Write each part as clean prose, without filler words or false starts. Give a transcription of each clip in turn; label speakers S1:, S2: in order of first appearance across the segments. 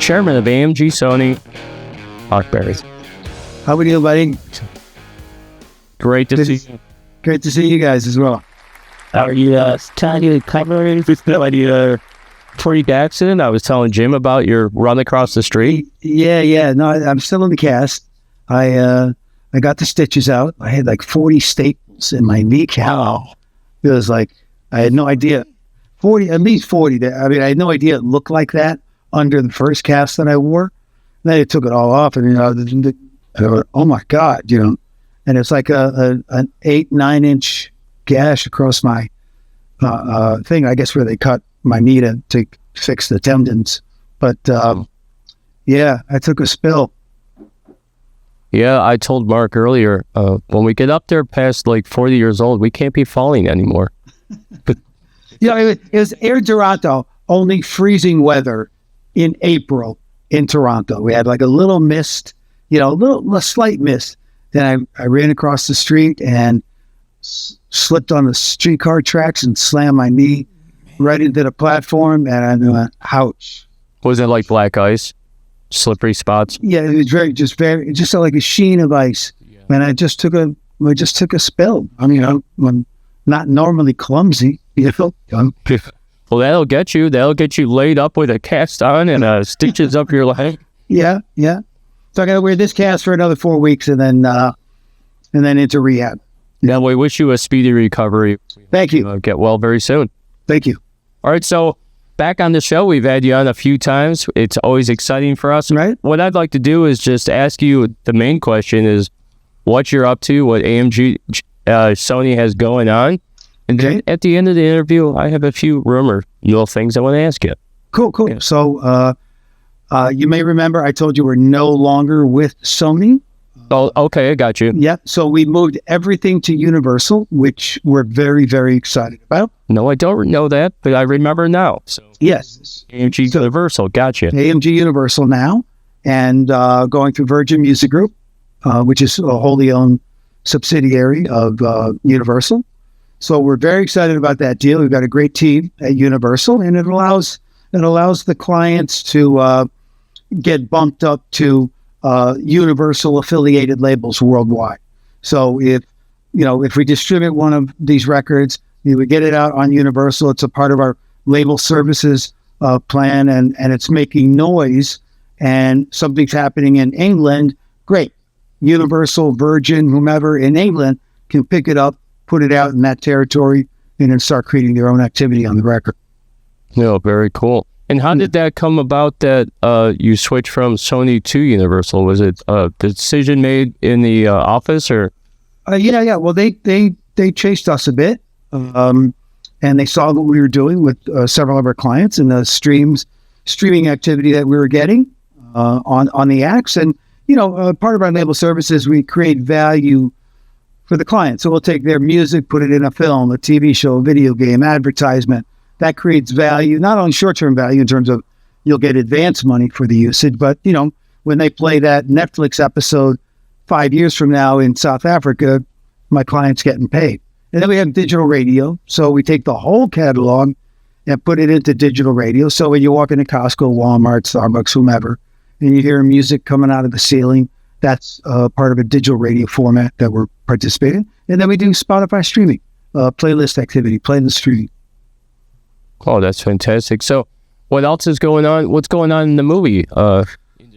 S1: chairman of AMG Sony, Mark Berry.
S2: How are you, buddy?
S1: Great to see you.
S2: Great to see you guys as well.
S1: Are you telling you covering the freak accident? I was telling Jim about your run across the street.
S2: Yeah. No, I'm still in the cast. I got the stitches out. I had like 40 staples in my kneecap.
S1: Wow.
S2: It was like, I had no idea. At least 40. I mean, I had no idea it looked like that under the first cast that I wore. And then I took it all off, and I went, oh my God, and it's like an 8-9 inch gash across my thing, I guess, where they cut my knee to fix the tendons. But yeah, I took a spill.
S1: Yeah, I told Mark earlier, when we get up there past like 40 years old, we can't be falling anymore.
S2: It was Air Toronto, only freezing weather in April in Toronto. We had like a little mist, a slight mist. Then I ran across the street and slipped on the streetcar tracks and slammed my knee right into the platform, and I went, ouch.
S1: Was it like black ice? Slippery spots?
S2: Yeah, it was just like a sheen of ice. Yeah. And I just took a spill. I mean, I'm not normally clumsy,
S1: Well, that'll get you laid up with a cast on and stitches up your leg.
S2: Yeah. So I got to wear this cast for another 4 weeks, and then into rehab.
S1: Now, we wish you a speedy recovery.
S2: Thank you.
S1: Get well very soon.
S2: Thank you.
S1: All right, so back on the show, we've had you on a few times. It's always exciting for us.
S2: Right.
S1: What I'd like to do is just ask you, the main question is what you're up to, what AMG Sony has going on. And then at the end of the interview, I have a few little things I want to ask you.
S2: Cool. Yeah. So you may remember I told you we're no longer with Sony.
S1: Oh, okay, I got you.
S2: Yeah, so we moved everything to Universal, which we're very, very excited about.
S1: No, I don't know that, but I remember now. So
S2: yes.
S1: AMG Universal, gotcha.
S2: AMG Universal now, and going through Virgin Music Group, which is a wholly owned subsidiary of Universal. So we're very excited about that deal. We've got a great team at Universal, and it allows the clients to get bumped up to Universal affiliated labels worldwide. So if we distribute one of these records, we get it out on Universal. It's a part of our label services plan, and it's making noise, and something's happening in England. Great. Universal, Virgin, whomever in England can pick it up, put it out in that territory, and then start creating their own activity on the record.
S1: Yeah, very cool. And how did that come about that you switched from Sony to Universal? Was it a decision made in the office, or?
S2: Yeah. Well, they chased us a bit, and they saw what we were doing with several of our clients and the streaming activity that we were getting on the acts. And part of our label services, we create value for the client. So we'll take their music, put it in a film, a TV show, a video game, advertisement. That creates value, not only short-term value in terms of you'll get advance money for the usage, but, when they play that Netflix episode 5 years from now in South Africa, my client's getting paid. And then we have digital radio. So we take the whole catalog and put it into digital radio. So when you walk into Costco, Walmart, Starbucks, whomever, and you hear music coming out of the ceiling, that's part of a digital radio format that we're participating in. And then we do Spotify streaming, playlist activity, playlist streaming.
S1: Oh, that's fantastic. So what else is going on? What's going on in the movie?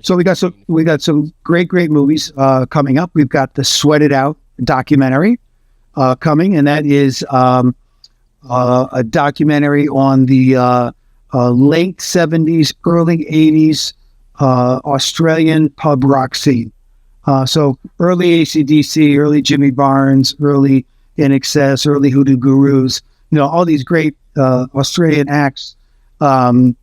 S2: So we got some great movies coming up. We've got the Sweat It Out documentary coming, and that is a documentary on the late 70s, early 80s Australian pub rock scene. So early AC/DC, early Jimmy Barnes, early INXS, early Hoodoo Gurus, all these great Australian acts that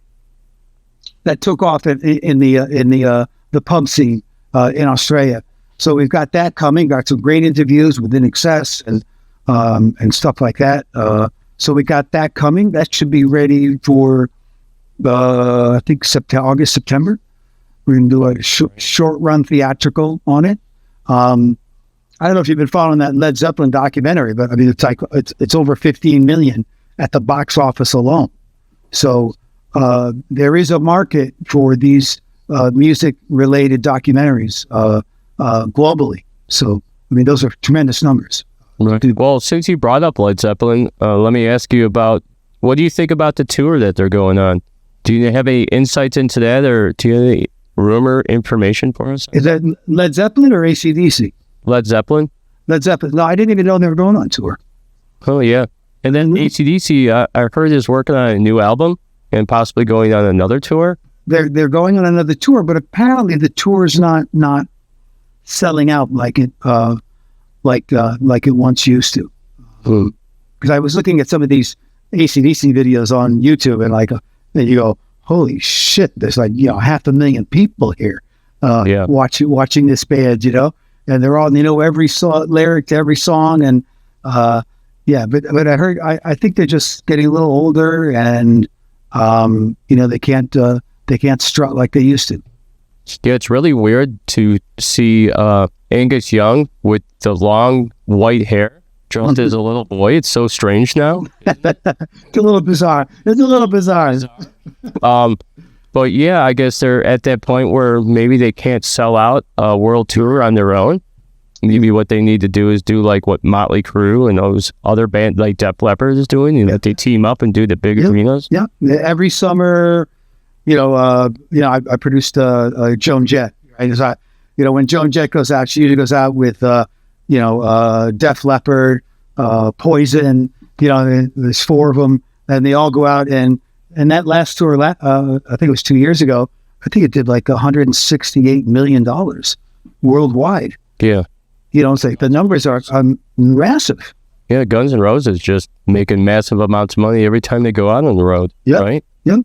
S2: took off in the pub scene in Australia. So we've got that coming. Got some great interviews with INXS and stuff like that. So we got that coming. That should be ready for I think August, September. We're going to do a short run theatrical on it. I don't know if you've been following that Led Zeppelin documentary, but I mean, it's over 15 million at the box office alone. So there is a market for these music-related documentaries globally. So, I mean, those are tremendous numbers.
S1: Right. Well, since you brought up Led Zeppelin, let me ask you about, what do you think about the tour that they're going on? Do you have any insights into that, or do you have any rumor information for us?
S2: Is that Led Zeppelin or AC/DC?
S1: Led Zeppelin?
S2: Led Zeppelin. No, I didn't even know they were going on tour.
S1: Oh, yeah. And then AC/DC, I heard is working on a new album and possibly going on another tour.
S2: They're going on another tour, but apparently the tour is not selling out like it once used to. Because I was looking at some of these AC/DC videos on YouTube, and you go, holy shit! There's 500,000 people here watching this band, and they're all every lyric to every song, and but I think they're just getting a little older, and they can't strut like they used to.
S1: Yeah, it's really weird to see Angus Young with the long white hair dressed as a little boy. It's so strange now.
S2: It's a little bizarre.
S1: But yeah, I guess they're at that point where maybe they can't sell out a world tour on their own. Maybe what they need to do is do like what Motley Crue and those other bands like Def Leppard is doing, that they team up and do the big arenas.
S2: Yeah, every summer, I produced Joan Jett. Right? When Joan Jett goes out, she usually goes out with, Def Leppard, Poison. There's 4 of them, and they all go out. And that last tour, I think it was 2 years ago. I think it did like $168 million worldwide.
S1: Yeah,
S2: it's like the numbers are massive.
S1: Yeah, Guns N' Roses just making massive amounts of money every time they go out on the road.
S2: Yeah,
S1: right.
S2: Yeah.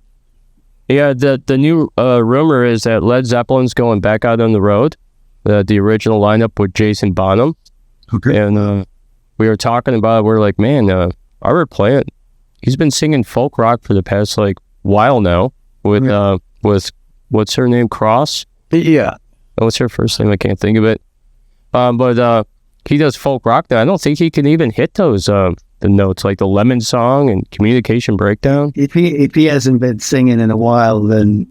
S1: Yeah, the new rumor is that Led Zeppelin's going back out on the road. The original lineup with Jason Bonham.
S2: Okay.
S1: And we were talking about it. We're like, man, Robert Plant, he's been singing folk rock for the past while now with what's her name, Cross?
S2: Yeah.
S1: What's her first name? I can't think of it. But he does folk rock now. I don't think he can even hit those the notes, like the Lemon Song and Communication Breakdown.
S2: If he hasn't been singing in a while, then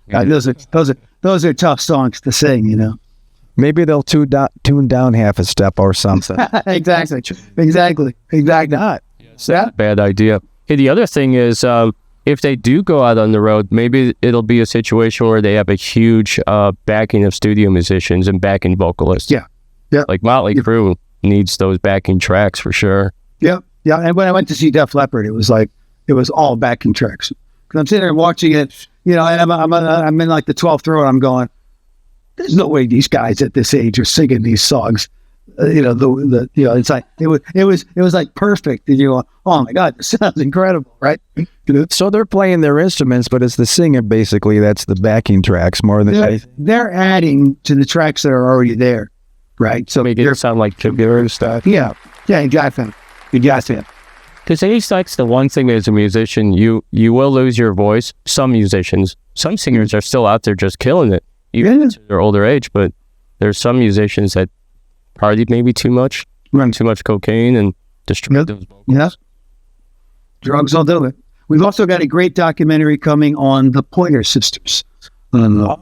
S2: those are tough songs to sing.
S3: Maybe they'll tune down half a step or something.
S2: Exactly.
S3: Not.
S1: It's not a bad idea. Hey, the other thing is, if they do go out on the road, maybe it'll be a situation where they have a huge backing of studio musicians and backing vocalists.
S2: Yeah.
S1: Like Motley Crue needs those backing tracks for sure.
S2: Yeah. And when I went to see Def Leppard, it was all backing tracks. Because I'm sitting there watching it, and I'm in like the 12th row, and I'm going, there's no way these guys at this age are singing these songs. It's like it was like perfect. And you go, oh my God, this sounds incredible, right?
S3: So they're playing their instruments, but it's the singing basically that's the backing tracks more than anything.
S2: They're adding to the tracks that are already there, right? So
S1: make it sound like computer stuff.
S2: Yeah, exactly.
S1: Because it's like the one thing as a musician, you will lose your voice. Some musicians, some singers are still out there just killing it, even at their older age. But there's some musicians that party maybe too much, run too much cocaine, and destroy those vocals.
S2: Yeah, drugs will do it. We've also got a great documentary coming on the Pointer Sisters,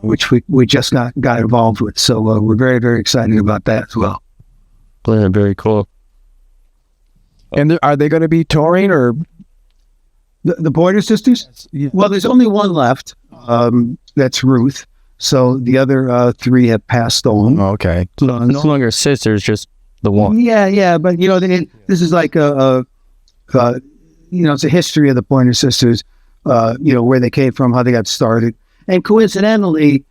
S2: which we just got involved with. So we're very, very excited about that as well.
S1: Yeah, very cool.
S3: And are they going to be touring or
S2: the Pointer Sisters? Yeah. Well, there's only one left. That's Ruth. So the other 3 have passed on.
S3: Oh, okay.
S1: So no longer sisters, just the one.
S2: Yeah. But this is like it's a history of the Pointer Sisters. Where they came from, how they got started, and coincidentally,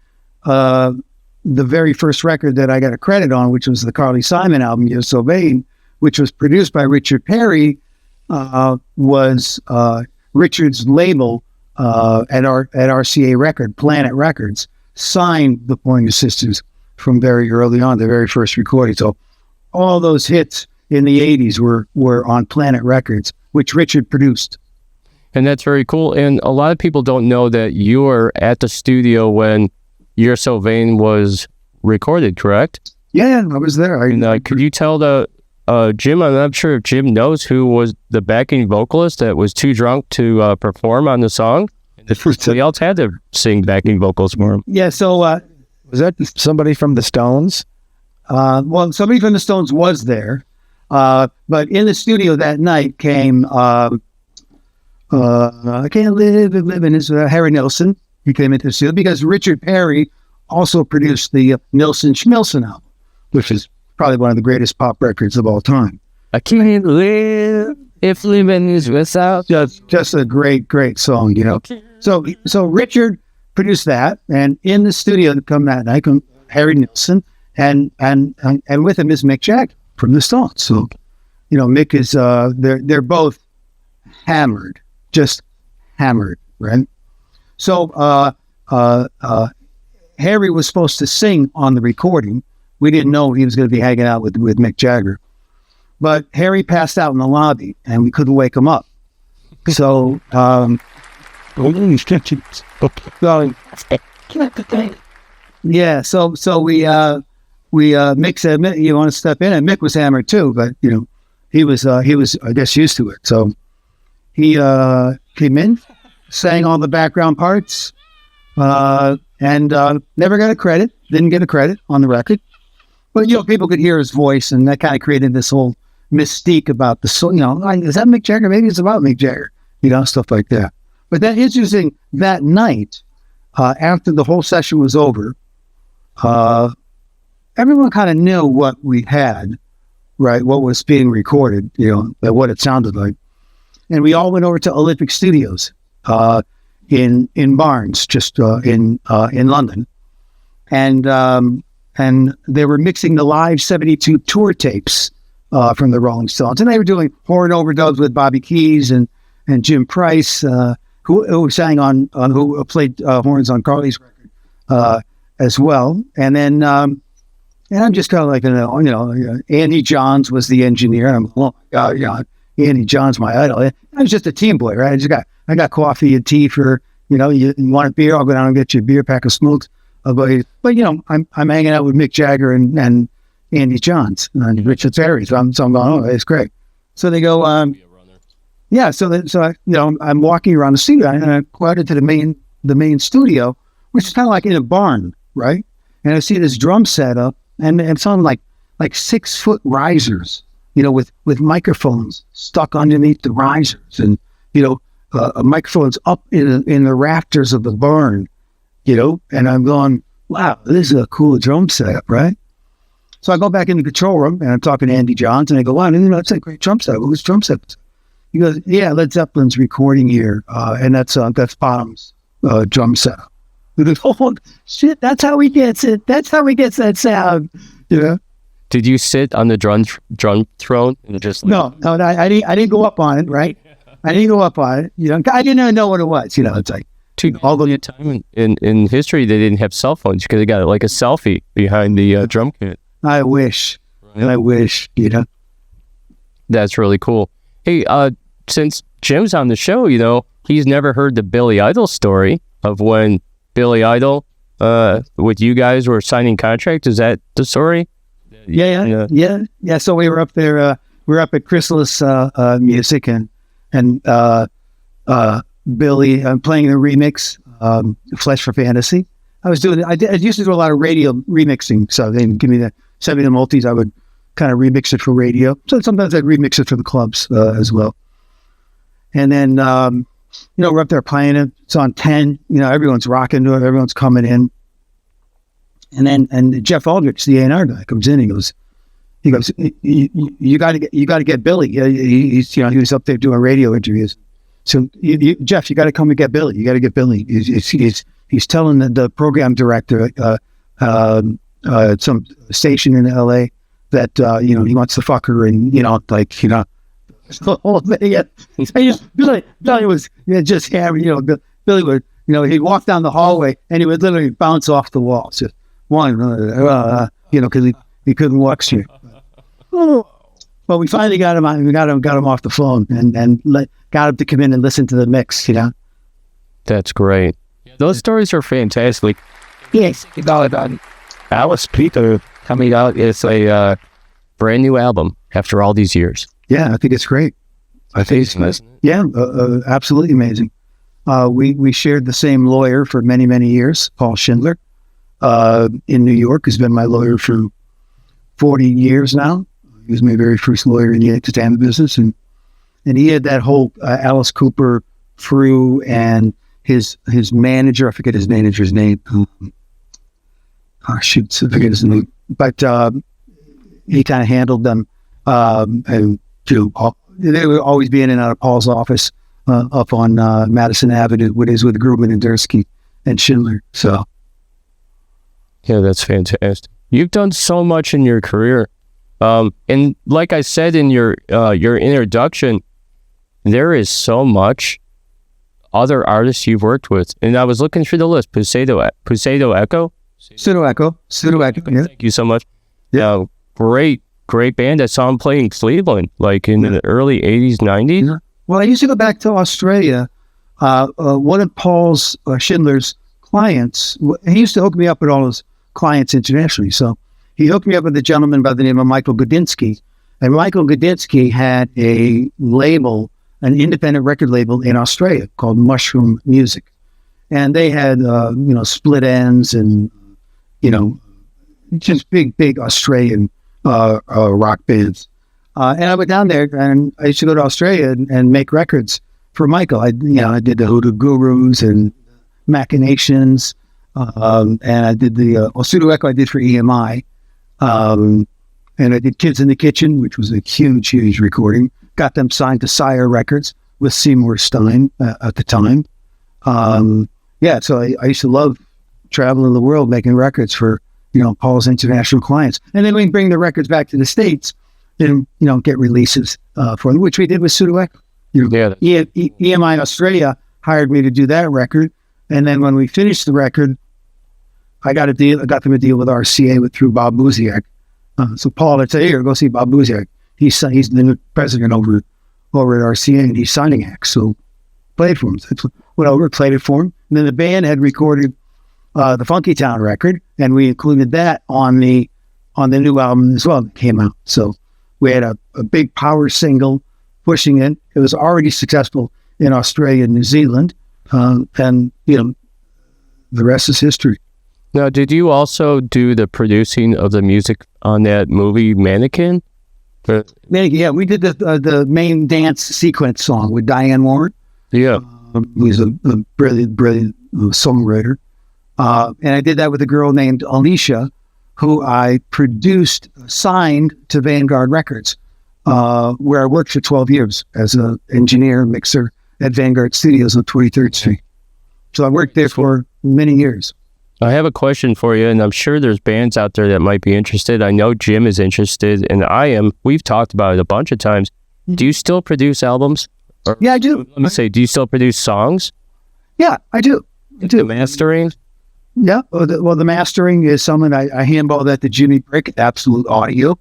S2: the very first record that I got a credit on, which was the Carly Simon album, "You're So Vain," which was produced by Richard Perry, was Richard's label at RCA Record, Planet Records, signed the Pointer Sisters from very early on, the very first recording. So all those hits in the 80s were on Planet Records, which Richard produced.
S1: And that's very cool. And a lot of people don't know that you were at the studio when You're So Vain was recorded, correct?
S2: Yeah, I was there.
S1: Could you tell Jim, I'm not sure if Jim knows who was the backing vocalist that was too drunk to perform on the song? Somebody else had to sing backing vocals for him.
S2: Yeah, so
S3: Was that somebody from the Stones?
S2: well, somebody from the Stones was there, but in the studio that night came I Can't Live and Live in is Harry Nilsson. He came into the studio because Richard Perry also produced the Nilsson Schmilsson album, which is probably one of the greatest pop records of all time.
S1: I can't live if living is without.
S2: Just a great song, you know. So Richard produced that, and in the studio to come that night, come Harry Nilsson, and with him is Mick Jagger from the Stones. So, you know, Mick is they're both hammered, just hammered, right? So Harry was supposed to sing on the recording. We didn't know he was going to be hanging out with Mick Jagger. But Harry passed out in the lobby, and we couldn't wake him up. So, yeah, so Mick said, "You want to step in?" And Mick was hammered too, but you know, he was I guess used to it. So he came in, sang all the background parts, and never got a credit. Didn't get a credit on the record, but you know, people could hear his voice, and that kind of created this whole mystique about the song. You know, like, is that Mick Jagger? Maybe it's about Mick Jagger. You know, stuff like that. But that interesting. That night, after the whole session was over, everyone kind of knew what we had, right? What was being recorded, you know, what it sounded like, and we all went over to Olympic Studios in Barnes, just in London, and they were mixing the live '72 tour tapes from the Rolling Stones, and they were doing horn overdubs with Bobby Keys and Jim Price, who sang who played horns on Carly's record as well. And then and I'm just kind of like, you know, Andy Johns was the engineer. And I'm, oh my God, yeah, Andy Johns, my idol. I was just a team boy, right? I got coffee and tea for, you know, you want a beer? I'll go down and get you a beer, pack of smokes. But you know, I'm hanging out with Mick Jagger and Andy Johns and Richard Perry. So I'm going, oh, it's great. So they go, yeah. So I, you know, I'm walking around the studio, and I go out into the main studio, which is kind of like in a barn, right? And I see this drum set up, and it's on like 6-foot risers, you know, with microphones stuck underneath the risers, and you know, microphones up in the rafters of the barn, you know. And I'm going, wow, this is a cool drum setup, right? So I go back in the control room, and I'm talking to Andy Johns, and I go, wow, you know, that's a great drum setup. Who's drum setup? He goes, yeah, Led Zeppelin's recording here, and that's Bottom's drum setup. He goes, oh shit, that's how he gets it. That's how he gets that sound. You know?
S1: Did you sit on the drum throne and just
S2: No, I didn't go up on it, right? I didn't go up on it. You know, I didn't know what it was. You know, it's like,
S1: all the time in history they didn't have cell phones. You could have got like a selfie behind the drum kit.
S2: I wish, you know.
S1: That's really cool. Hey, since Jim's on the show, you know, he's never heard the Billy Idol story of when Billy Idol with you guys were signing contracts. Is that the story?
S2: Yeah. So we were up there. We were up at Chrysalis Music, and Billy playing the remix, Flesh for Fantasy. I used to do a lot of radio remixing. So they send me the multis. I would kind of remix it for radio. So sometimes I'd remix it for the clubs as well. And then, you know, we're up there playing it. It's on 10. You know, everyone's rocking to it. Everyone's coming in. And Jeff Aldrich, the A&R guy, comes in. He goes, you got to get Billy. He's, you know, he was up there doing radio interviews. So Jeff, you got to come and get Billy. You got to get Billy. He's telling the program director at some station in LA that you know, he wants to fuck her, and you know, like, you know, the whole thing. Billy was just hammered. You know, Billy would, you know, he'd walk down the hallway and he would literally bounce off the walls, just one, you know, because he couldn't walk straight. But we finally got him on. We got him off the phone, and got him to come in and listen to the mix. You know,
S1: that's great. Those stories are fantastic.
S4: Yes, about Alice Peter coming out. It's a
S1: Brand new album after all these years.
S2: Yeah, I think it's great. I think it's
S1: amazing.
S2: Yeah, absolutely amazing. We shared the same lawyer for many, many years, Paul Schindler, in New York, who's been my lawyer for 40 years now. He was my very first lawyer in the entertainment business, and he had that whole Alice Cooper through, and his manager, I forget his manager's name. I forget his name, but he kind of handled them, and they would always be in and out of Paul's office up on Madison Avenue, with Grubman and Dursky and Schindler. So,
S1: yeah, that's fantastic. You've done so much in your career, and like I said in your introduction, there is so much other artists you've worked with, and I was looking through the list. Pseudo Echo.
S2: Pseudo Echo. Yeah.
S1: Thank you so much. Yeah, great band. I saw them play in Cleveland, like in the early 80s, 90s.
S2: Yeah. Well, I used to go back to Australia. One of Paul's Schindler's clients, he used to hook me up with all his clients internationally. So he hooked me up with a gentleman by the name of Michael Gudinski. And Michael Gudinski had a label, an independent record label in Australia called Mushroom Music. And they had, Split Ends and, just big Australian rock bands. And I went down there, and I used to go to Australia and make records for Michael. I did the Hoodoo Gurus and Machinations, and I did the Pseudo Echo I did for EMI. And I did Kids in the Kitchen, which was a huge recording. Got them signed to Sire Records with Seymour Stein at the time. So I used to love traveling the world making records for, Paul's international clients. And then we bring the records back to the States and, get releases for them, which we did with Pseudo Echo. EMI Australia hired me to do that record. And then when we finished the record, I got them a deal with RCA through Bob Buziak. So Paul had said, "Here, go see Bob Buziak. He's the new president over at RCA, and he's signing acts." So played for him. So went over, played it for him. And then the band had recorded the Funky Town record, and we included that on the new album as well that came out. So we had a big power single pushing it. It was already successful in Australia and New Zealand, and the rest is history.
S1: Now, did you also do the producing of the music on that movie Mannequin?
S2: Yeah, we did the main dance sequence song with Diane Warren.
S1: Yeah.
S2: Who's a brilliant songwriter. And I did that with a girl named Alicia, who I produced, signed to Vanguard Records, where I worked for 12 years as an engineer, mixer at Vanguard Studios on 23rd Street. So I worked there for many years.
S1: I have a question for you, and I'm sure there's bands out there that might be interested. I know Jim is interested, and I am. We've talked about it a bunch of times. Do you still produce albums?
S2: Yeah, I do.
S1: Let me say, do you still produce songs?
S2: Yeah, I do.
S1: The mastering?
S2: Yeah. Well, the mastering is something I handball that to Jimmy Brick at Absolute Audio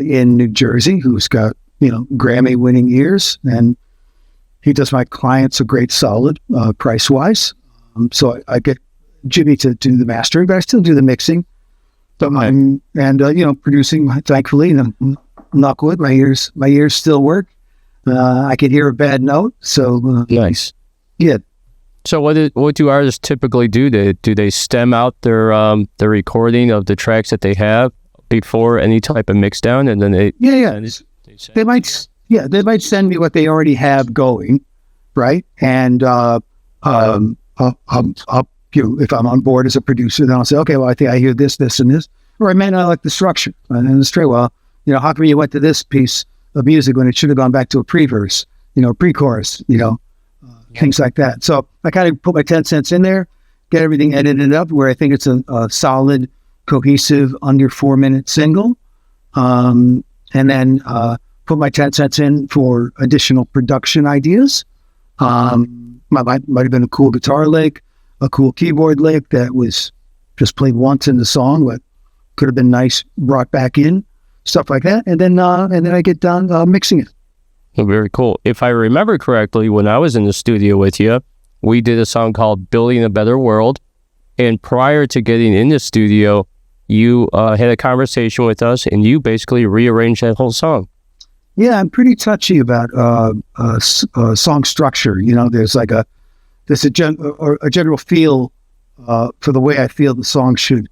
S2: in New Jersey, who's got, Grammy-winning ears, and he does my clients a great solid price-wise. So I get Jimmy to do the mastering, but I still do the mixing. So producing, thankfully, knock wood, my ears still work. I can hear a bad note, so
S1: nice.
S2: Yeah.
S1: So what do artists typically do? Do they stem out their the recording of the tracks that they have before any type of mix down, and then they might send me what they already have going, right? And if I'm on board as a producer, then I'll say, okay, well, I think I hear this, and this, or I may not like the structure. And then straight, well, how come you went to this piece of music when it should have gone back to a pre-verse, pre-chorus, things like that. So I kind of put my 10 cents in there, get everything edited up where I think it's a solid, cohesive, under 4-minute single. And then put my 10 cents in for additional production ideas. Might have been a cool guitar lick, a cool keyboard lick that was just played once in the song, but could have been nice brought back in, stuff like that. And then I get done mixing it. Oh, very cool. If I remember correctly, when I was in the studio with you, we did a song called Building a Better World. And prior to getting in the studio, you had a conversation with us, and you basically rearranged that whole song.
S2: Yeah, I'm pretty touchy about song structure. There's like there's a general feel for the way I feel the song should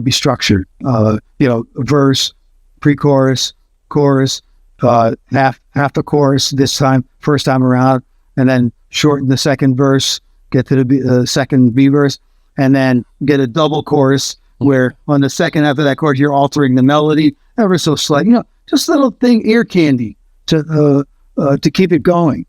S2: be structured. Verse, pre-chorus, chorus, half the chorus this time, first time around, and then shorten the second verse, get to the second B verse, and then get a double chorus where on the second half of that chorus you're altering the melody ever so slightly. Just a little thing, ear candy to keep it going.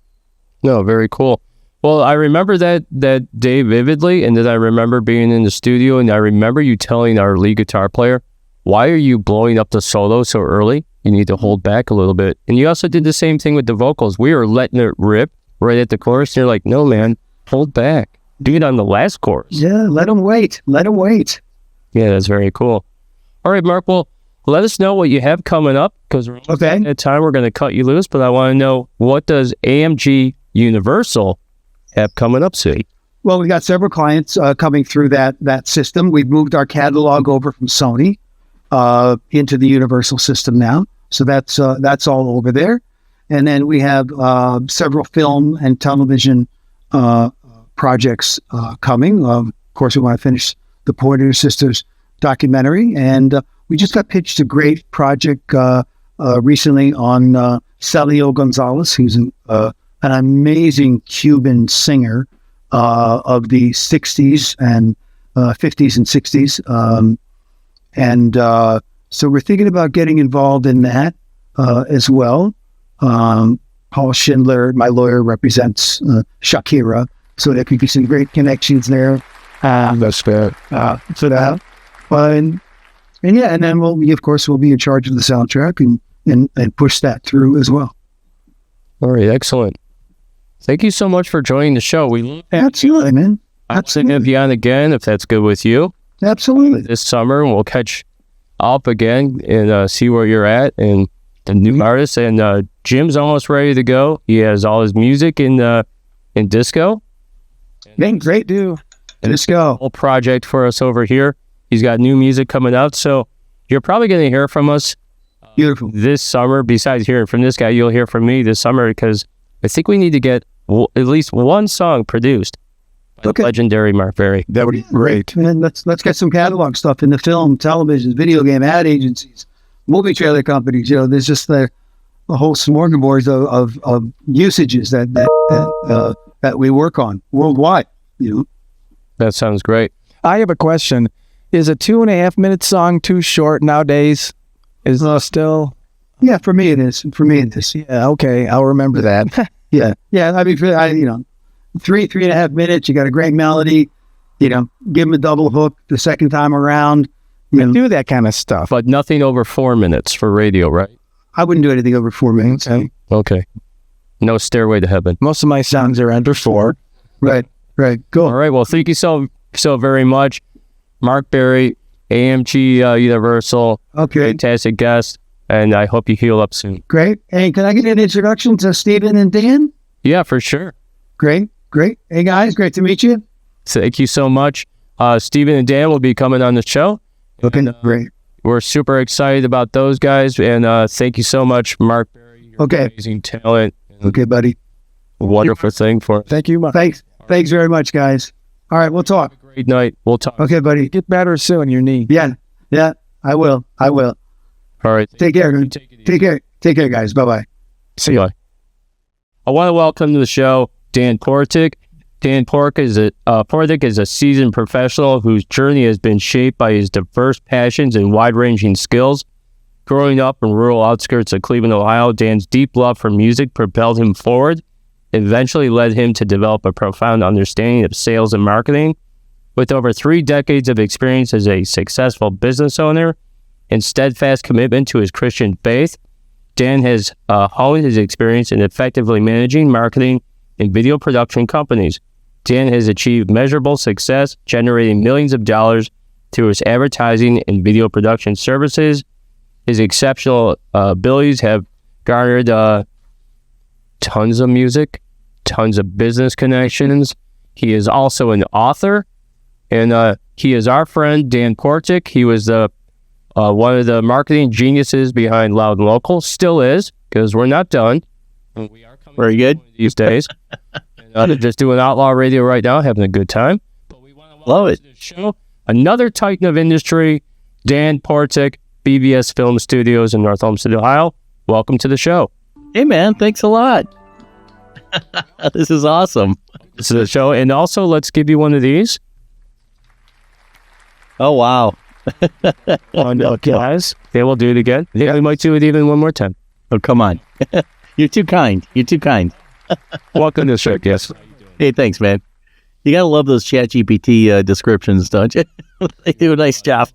S1: No, very cool. Well, I remember that day vividly, and then I remember being in the studio, and I remember you telling our lead guitar player, why are you blowing up the solo so early? You need to hold back a little bit. And you also did the same thing with the vocals. We were letting it rip right at the chorus, and you're like, no, man, hold back. Do it on the last chorus.
S2: Yeah, let them wait. Let them wait.
S1: Yeah, that's very cool. All right, Mark, well, let us know what you have coming up, because at that time we're going to cut you loose, but I want to know, what does AMG Universal have coming up soon?
S2: Well, we got several clients coming through that system. We've moved our catalog over from Sony into the Universal system now, so that's all over there. And then we have several film and television projects coming. Of course, we want to finish the Pointer Sisters documentary, and we just got pitched a great project recently on Celio Gonzalez, who's an amazing Cuban singer of the 60s and 50s and 60s. So we're thinking about getting involved in that as well. Paul Schindler, my lawyer, represents Shakira, so there could be some great connections there.
S3: That's fair.
S2: For that. And then we'll be in charge of the soundtrack and push that through as well.
S1: All right, excellent. Thank you so much for joining the show.
S2: Absolutely, man.
S1: I'll have you on again if that's good with you.
S2: Absolutely.
S1: This summer, we'll catch up again and see where you're at and the new artists. And Jim's almost ready to go. He has all his music in disco.
S2: Man, great, dude. Let's go.
S1: Whole project for us over here. He's got new music coming out, so you're probably going to hear from us.
S2: Beautiful.
S1: This summer. Besides hearing from this guy, you'll hear from me this summer, because I think we need to get at least one song produced by the legendary Mark Berry.
S3: That would be great.
S2: And let's get some catalog stuff in the film, television, video game, ad agencies, movie trailer companies. There's just the whole smorgasbord of usages that we work on worldwide.
S1: That sounds great.
S3: I have a question. Is a 2.5 minute song too short nowadays? Is still?
S2: Yeah, for me it is.
S3: Yeah, okay, I'll remember that.
S2: Yeah. I mean, 3.5 minutes. You got a great melody. Give them a double hook the second time around.
S3: I do that kind of stuff,
S1: but nothing over 4 minutes for radio, right?
S2: I wouldn't do anything over 4 minutes.
S1: Okay. No Stairway to Heaven.
S3: Most of my songs are under 4.
S2: Right. Cool.
S1: All right. Well, thank you so very much, Mark Berry, AMG Universal. Okay. Fantastic guest, and I hope you heal up soon.
S2: Great. Hey, can I get an introduction to Stephen and Dan?
S1: Yeah, for sure.
S2: Great. Hey, guys, great to meet you.
S1: Thank you so much. Stephen and Dan will be coming on the show.
S2: Okay, great.
S1: We're super excited about those guys, and thank you so much, Mark Berry. You're amazing talent.
S2: Okay, buddy.
S1: Wonderful thing for.
S3: Thank you, Mark.
S2: Thanks very much, guys. All right, we'll talk.
S1: Have a great night. We'll talk.
S2: Okay, buddy.
S3: Get better soon, your knee.
S2: Yeah, I will.
S1: All right.
S2: Take care. Take care, guys. Bye-bye.
S1: See you. I want to welcome to the show Dan Portik. Dan Portik is a seasoned professional whose journey has been shaped by his diverse passions and wide-ranging skills. Growing up in rural outskirts of Cleveland, Ohio, Dan's deep love for music propelled him forward, eventually led him to develop a profound understanding of sales and marketing. With over 3 decades of experience as a successful business owner and steadfast commitment to his Christian faith, Dan has honed his experience in effectively managing marketing and video production companies. Dan has achieved measurable success, generating millions of dollars through his advertising and video production services. His exceptional abilities have garnered tons of music, tons of business connections. He is also an author, and he is our friend, Dan Portik. He was one of the marketing geniuses behind Loud and Local, still is, because we're not done. We are coming
S4: very good
S1: these days. Just doing Outlaw Radio right now, having a good time. But we want to
S5: Love it.
S1: to the show another titan of industry, Dan Portik, BVS Film Studios in North Olmsted, Ohio. Welcome to the show.
S5: Hey, man, thanks a lot. This is awesome.
S1: This is the show. And also, let's give you one of these.
S5: Oh, wow.
S1: Guys, they will do it again. Yeah, we might do it even one more time.
S5: Oh, come on. You're too kind. You're too kind.
S1: Welcome to the show, yes.
S5: Hey, thanks, man. You got to love those ChatGPT descriptions, don't you? They do a nice job.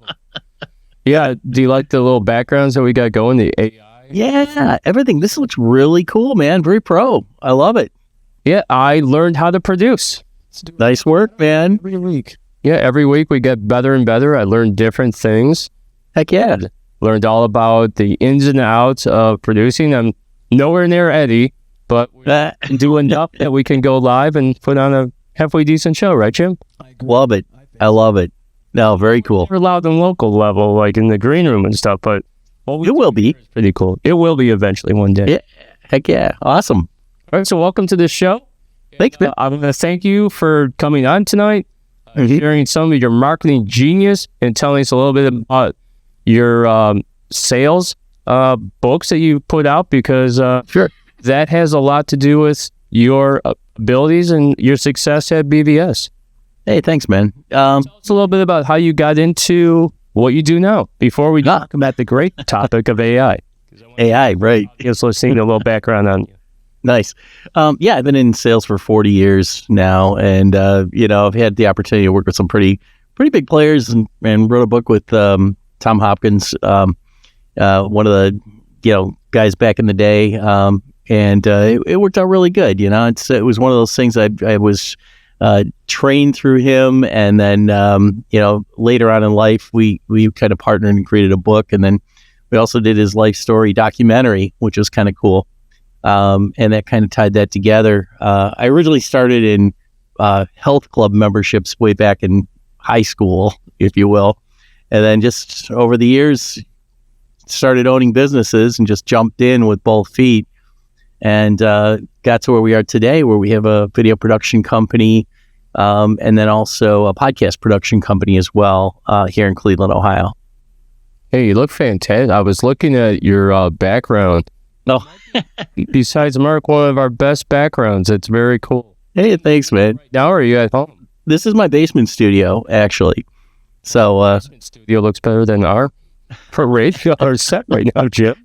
S1: Yeah, do you like the little backgrounds that we got going, the AI?
S5: Yeah, everything. This looks really cool, man. Very pro. I love it.
S1: Yeah, I learned how to produce.
S5: Nice work, man.
S1: Every week. Yeah, every week we get better and better. I learned different things.
S5: Heck yeah.
S1: Learned all about the ins and outs of producing. I'm nowhere near Eddie, but we do enough that we can go live and put on a halfway decent show, right, Jim?
S5: Love it. I love it. No, very cool.
S1: We're loud and local level, like in the green room and stuff, but
S5: it will be.
S1: Pretty cool. It will be eventually one day.
S5: Yeah. Heck yeah. Awesome.
S1: All right, so welcome to the show.
S5: Thanks, man.
S1: I'm going to thank you for coming on tonight, sharing some of your marketing genius and telling us a little bit about your sales books that you put out, because
S5: Sure.
S1: that has a lot to do with your abilities and your success at BVS.
S5: Hey, thanks, man.
S1: Tell us a little bit about how you got into what you do now before we talk about the great topic of AI.
S5: AI, right.
S1: Just listening to a little background on you.
S5: Nice. Yeah, I've been in sales for 40 years now, and I've had the opportunity to work with some pretty big players, and wrote a book with Tom Hopkins, one of the guys back in the day, and it worked out really good. It was one of those things I was trained through him, and then later on in life we kind of partnered and created a book, and then we also did his life story documentary, which was kind of cool. And that kind of tied that together. I originally started in health club memberships way back in high school, if you will. And then just over the years, started owning businesses and just jumped in with both feet, and got to where we are today, where we have a video production company, and then also a podcast production company as well, here in Cleveland, Ohio.
S1: Hey, you look fantastic. I was looking at your background.
S5: No.
S1: Besides Mark, one of our best backgrounds. It's very cool.
S5: Hey, thanks, man.
S1: Now, are you at home?
S5: This is my basement studio, actually. So,
S1: basement studio looks better than our radio or set right now, Jim.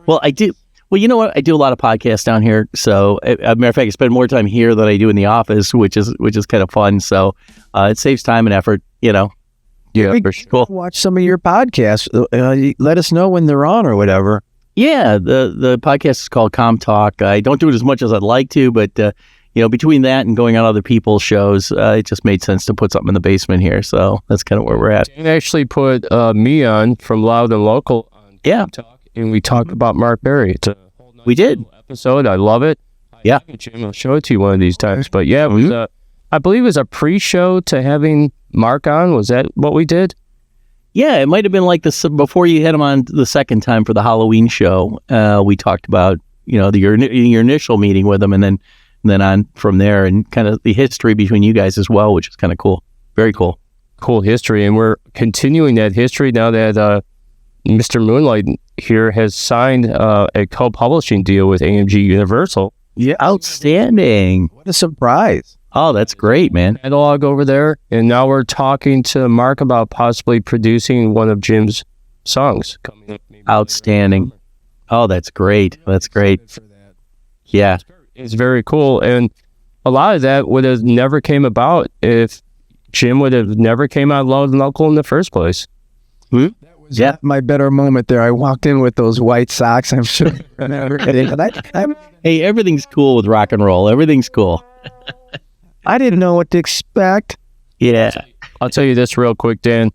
S5: Well, I do. Well, you know what? I do a lot of podcasts down here. So, as a matter of fact, I spend more time here than I do in the office, which is kind of fun. So, it saves time and effort.
S1: Yeah,
S3: for
S1: sure.
S5: Cool.
S3: Watch some of your podcasts. Let us know when they're on or whatever.
S5: Yeah, the podcast is called Comm Talk. I don't do it as much as I'd like to, but between that and going on other people's shows, it just made sense to put something in the basement here. So that's kind of where we're at.
S1: Dan actually put me on from Loud and Local on Comm Talk, and we talked about Mark Berry. It's a whole nice
S5: we did
S1: episode. I love it.
S5: Yeah,
S1: Jim, I'll show it to you one of these times. But yeah, it was I believe it was a pre-show to having Mark on. Was that what we did?
S5: Yeah, it might have been like this before you had him on the second time for the Halloween show. We talked about your initial meeting with him, and then on from there, and kind of the history between you guys as well, which is kind of cool. Very cool.
S1: Cool history, and we're continuing that history now that Mr. Moonlight here has signed a co-publishing deal with AMG Universal.
S5: Yeah, outstanding.
S3: What a surprise.
S5: Oh, that's great, man.
S1: Catalog over there, and now we're talking to Mark about possibly producing one of Jim's songs coming up.
S5: Outstanding. Oh, that's great. That's great. Yeah.
S1: It's very cool, and a lot of that would have never came about if Jim would have never came out Loud and Local in the first place.
S3: That was my better moment there. I walked in with those white socks. I'm sure.
S5: Hey, everything's cool with rock and roll. Everything's cool.
S3: I didn't know what to expect.
S5: Yeah.
S1: I'll tell you this real quick, Dan.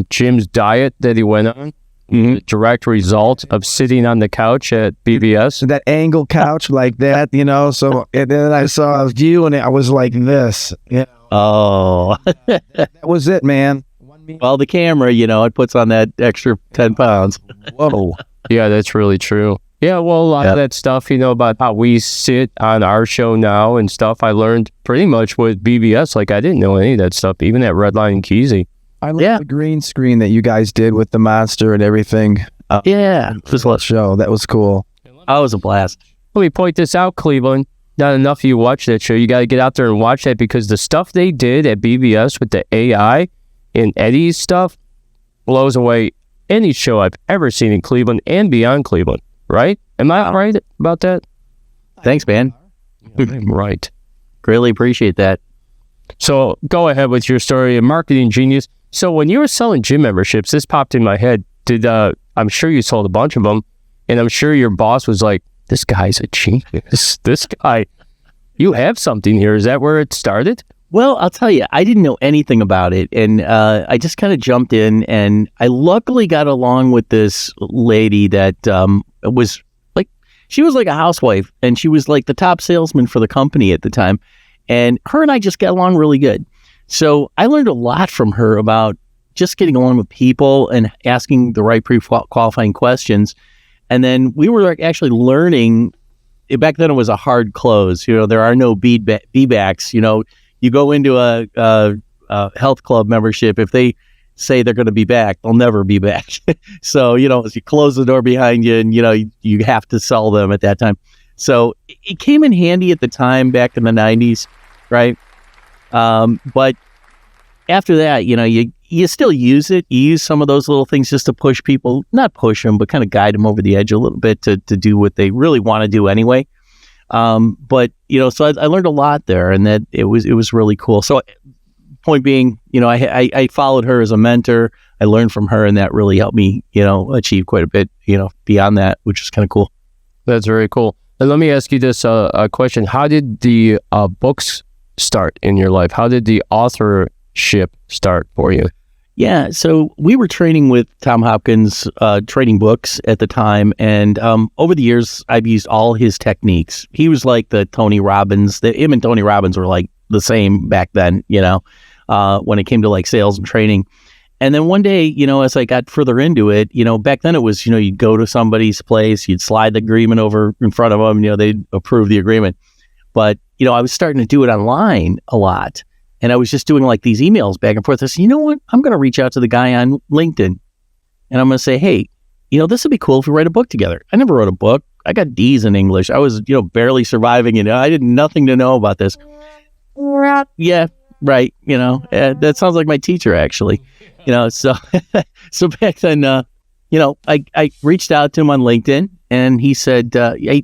S1: Jim's diet that he went on, the direct result of sitting on the couch at BVS.
S3: That angle couch like that, so and then I saw a view and I was like this.
S5: Oh.
S3: That was it, man.
S5: Well, the camera, it puts on that extra 10 pounds.
S3: Whoa.
S1: Yeah, that's really true. Yeah, well, a lot of that stuff, about how we sit on our show now and stuff, I learned pretty much with BVS. Like, I didn't know any of that stuff, even at Redline and Keezy.
S3: I love the green screen that you guys did with the monster and everything.
S5: It was a
S3: Show that was cool.
S5: Oh, it was a blast.
S1: Let me point this out, Cleveland. Not enough of you watch that show. You got to get out there and watch that, because the stuff they did at BVS with the AI and Eddie's stuff blows away any show I've ever seen in Cleveland and beyond Cleveland. Right? Am I right about that?
S5: Thanks, man.
S1: Right.
S5: Greatly appreciate that.
S1: So go ahead with your story, a marketing genius. So when you were selling gym memberships, this popped in my head. I'm sure you sold a bunch of them, and I'm sure your boss was like, this guy's a genius. This guy, you have something here. Is that where it started?
S5: Well, I'll tell you, I didn't know anything about it, and I just kind of jumped in, and I luckily got along with this lady that was she was like a housewife, and she was like the top salesman for the company at the time, and her and I just got along really good. So I learned a lot from her about just getting along with people and asking the right pre-qualifying questions, and then we were actually learning. Back then, it was a hard close. There are no B-backs. You go into a health club membership, if they say they're going to be back, they'll never be back. So, as you close the door behind you, and, you have to sell them at that time. So it came in handy at the time back in the 90s, right? But after that, you still use it. You use some of those little things just to push people, not push them, but kind of guide them over the edge a little bit to do what they really want to do anyway. But so I learned a lot there, and that it was really cool. So point being, I followed her as a mentor. I learned from her, and that really helped me, achieve quite a bit, beyond that, which is kind of cool.
S1: That's very cool. And let me ask you this question. How did the books start in your life? How did the authorship start for you?
S5: Yeah, so we were training with Tom Hopkins, trading books at the time, and over the years, I've used all his techniques. He was like the Tony Robbins. Him and Tony Robbins were like the same back then, when it came to like sales and training. And then one day, as I got further into it, back then it was, you'd go to somebody's place, you'd slide the agreement over in front of them, they'd approve the agreement. But, I was starting to do it online a lot. And I was just doing like these emails back and forth. I said, you know what? I'm going to reach out to the guy on LinkedIn, and I'm going to say, hey, this would be cool if we write a book together. I never wrote a book. I got D's in English. I was, barely surviving, I did nothing to know about this. Yeah, right. That sounds like my teacher, actually. So so back then, I reached out to him on LinkedIn, and he said, I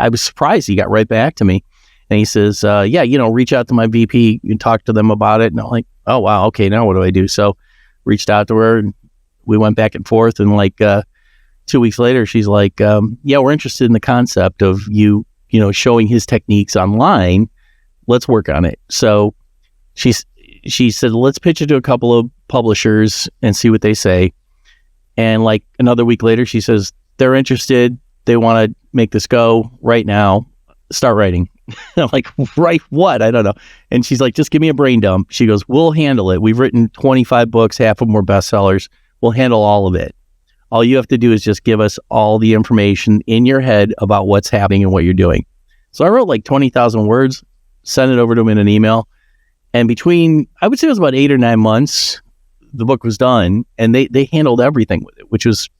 S5: was surprised he got right back to me. And he says, reach out to my VP and talk to them about it. And I'm like, oh, wow. Okay, now what do I do? So reached out to her, and we went back and forth. And like 2 weeks later, she's like, we're interested in the concept of you showing his techniques online. Let's work on it. So she said, let's pitch it to a couple of publishers and see what they say. And like another week later, she says, they're interested. They want to make this go right now. Start writing. I'm like, write what? I don't know. And she's like, just give me a brain dump. She goes, we'll handle it. We've written 25 books. Half of them were bestsellers. We'll handle all of it. All you have to do is just give us all the information in your head about what's happening and what you're doing. So I wrote like 20,000 words, sent it over to them in an email. And between, I would say it was about 8 or 9 months, the book was done, and they handled everything with it, which was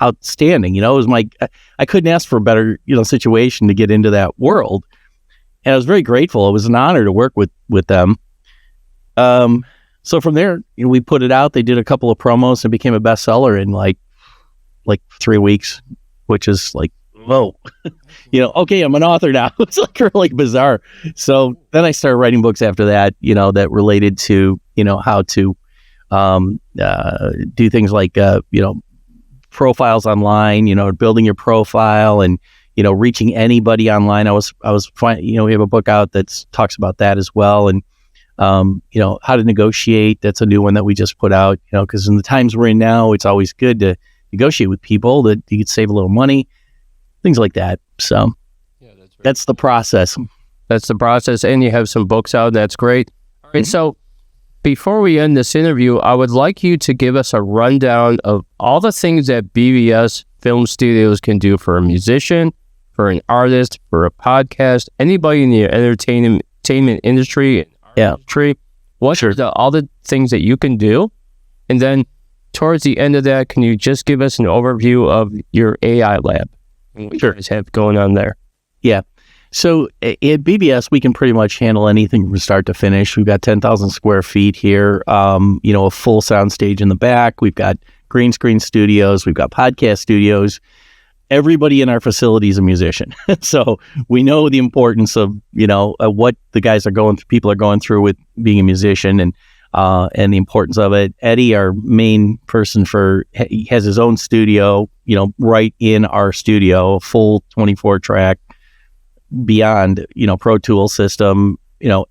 S5: outstanding. It was I couldn't ask for a better, situation to get into that world. And I was very grateful. It was an honor to work with them. So from there, we put it out. They did a couple of promos and became a bestseller in like 3 weeks, which is like, whoa, okay, I'm an author now. It's like really bizarre. So then I started writing books after that, that related to, how to do things like, profiles online, building your profile and, reaching anybody online. I was fine. We have a book out that talks about that as well. And, how to negotiate. That's a new one that we just put out, because in the times we're in now, it's always good to negotiate with people that you could save a little money, things like that. So that's the process.
S1: That's the process. And you have some books out. That's great. All right. So before we end this interview, I would like you to give us a rundown of all the things that BVS film studios can do for a musician, for an artist, for a podcast, anybody in the entertainment industry, industry. What are all the things that you can do? And then towards the end of that, can you just give us an overview of your AI lab and what you guys have going on there?
S5: Yeah. So at BVS, we can pretty much handle anything from start to finish. We've got 10,000 square feet here, a full sound stage in the back. We've got green screen studios. We've got podcast studios. Everybody in our facility is a musician. So we know the importance of, what the guys are going through, people are going through with being a musician and the importance of it. Eddie, our main person he has his own studio, right in our studio, a full 24 track beyond, Pro Tools system,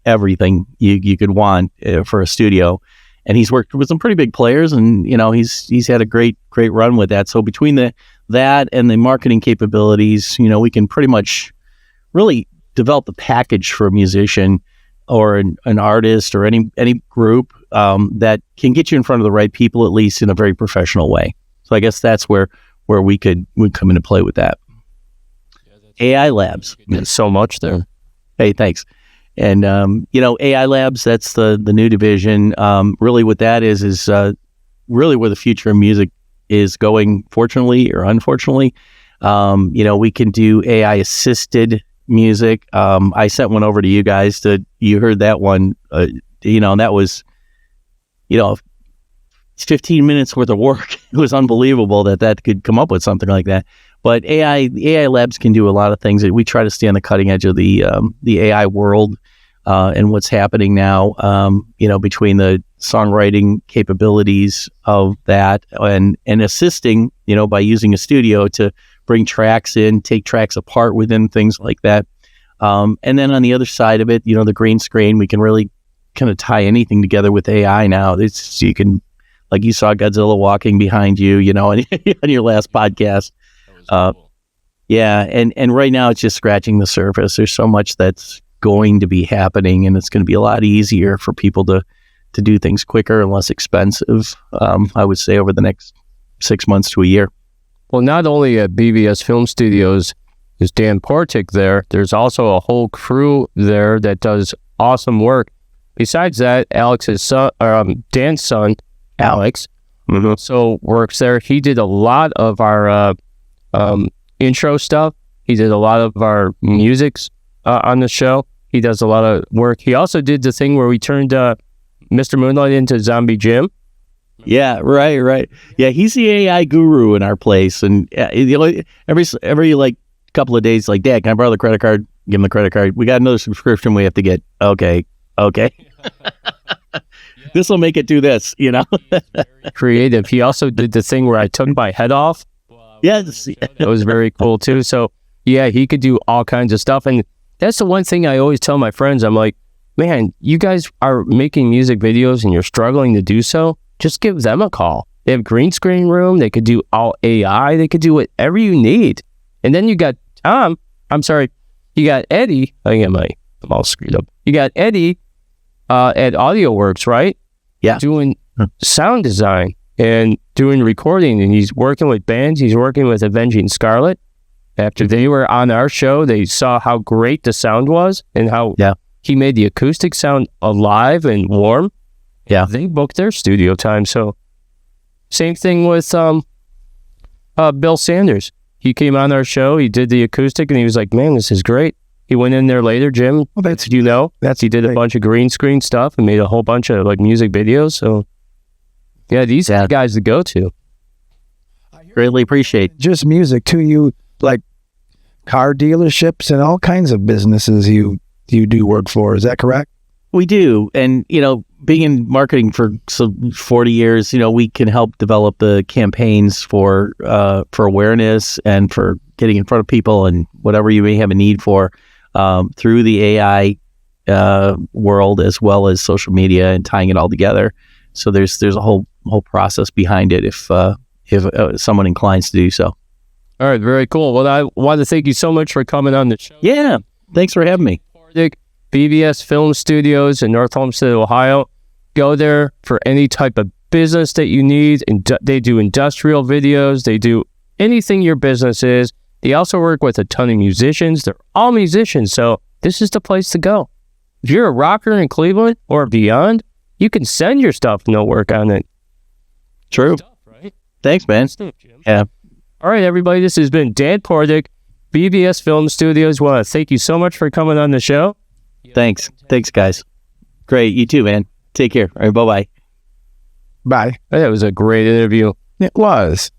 S5: everything you could want for a studio. And he's worked with some pretty big players and, he's had a great run with that. So between that and the marketing capabilities, we can pretty much really develop the package for a musician or an artist or any group that can get you in front of the right people, at least in a very professional way. So I guess that's where we come into play with that. AI labs.
S1: There's so much there.
S5: Hey, thanks. And, AI labs, that's the new division. Really what that is really where the future of music is going, fortunately or unfortunately. We can do AI assisted music. I sent one over to you guys you heard that one, and that was, 15 minutes worth of work. It was unbelievable that could come up with something like that. But the AI labs can do a lot of things. We try to stay on the cutting edge of the AI world and what's happening now, between the songwriting capabilities of that and assisting, by using a studio to bring tracks in, take tracks apart within things like that. And then on the other side of it, the green screen, we can really kind of tie anything together with AI now. You can, like you saw Godzilla walking behind you, on your last podcast. Cool. Yeah. And right now it's just scratching the surface. There's so much that's going to be happening, and it's going to be a lot easier for people to do things quicker and less expensive, I would say, over the next 6 months to a year.
S1: Well, not only at BVS Film Studios is Dan Portik there, there's also a whole crew there that does awesome work. Besides that, Alex's son, Dan's son, Alex, so works there. He did a lot of our intro stuff. He did a lot of our musics on the show. He does a lot of work. He also did the thing where we turned Mr. Moonlight into Zombie Jim.
S5: Yeah, right. Yeah, he's the AI guru in our place, and every like couple of days, like, Dad, can I borrow the credit card? Give him the credit card. We got another subscription we have to get. Okay. This will make it do this,
S1: Creative. He also did the thing where I took my head off.
S5: Yes.
S1: That was very cool too. So yeah, he could do all kinds of stuff. And that's the one thing I always tell my friends. I'm like, man, you guys are making music videos and you're struggling to do so. Just give them a call. They have green screen room. They could do all AI. They could do whatever you need. And then you got you got Eddie. I'm all screwed up. You got Eddie at AudioWorks, right?
S5: Yeah.
S1: Doing sound design and doing recording, and he's working with bands. He's working with Avenging Scarlet. After they were on our show, they saw how great the sound was and how he made the acoustic sound alive and warm.
S5: Yeah.
S1: They booked their studio time. So same thing with Bill Sanders. He came on our show, he did the acoustic, and he was like, man, this is great. He went in there later, Jim. Well, he did a bunch of green screen stuff and made a whole bunch of like music videos. So yeah, these are the guys to go to.
S5: Greatly appreciate.
S3: Just music too. You like car dealerships and all kinds of businesses you do work for. Is that correct?
S5: We do. And, being in marketing for 40 years, we can help develop the campaigns for awareness and for getting in front of people and whatever you may have a need for through the AI world, as well as social media, and tying it all together. So there's a whole process behind it if someone inclines to do so.
S1: All right, very cool. Well, I want to thank you so much for coming on the show.
S5: Yeah, thanks for having me.
S1: Portik, BVS Film Studios in North Homestead, Ohio. Go there for any type of business that you need. And they do industrial videos. They do anything your business is. They also work with a ton of musicians. They're all musicians, so this is the place to go. If you're a rocker in Cleveland or beyond, you can send your stuff and they'll work on it.
S5: True.
S1: Stuff, right?
S5: Thanks, man.
S1: Stuff, Jim.
S5: Yeah.
S1: All right, everybody. This has been Dan Portik, BVS Film Studios. Want to thank you so much for coming on the show.
S5: Thanks, guys. Great. You too, man. Take care. All right. Bye-bye.
S3: Bye.
S1: That was a great interview.
S3: It was.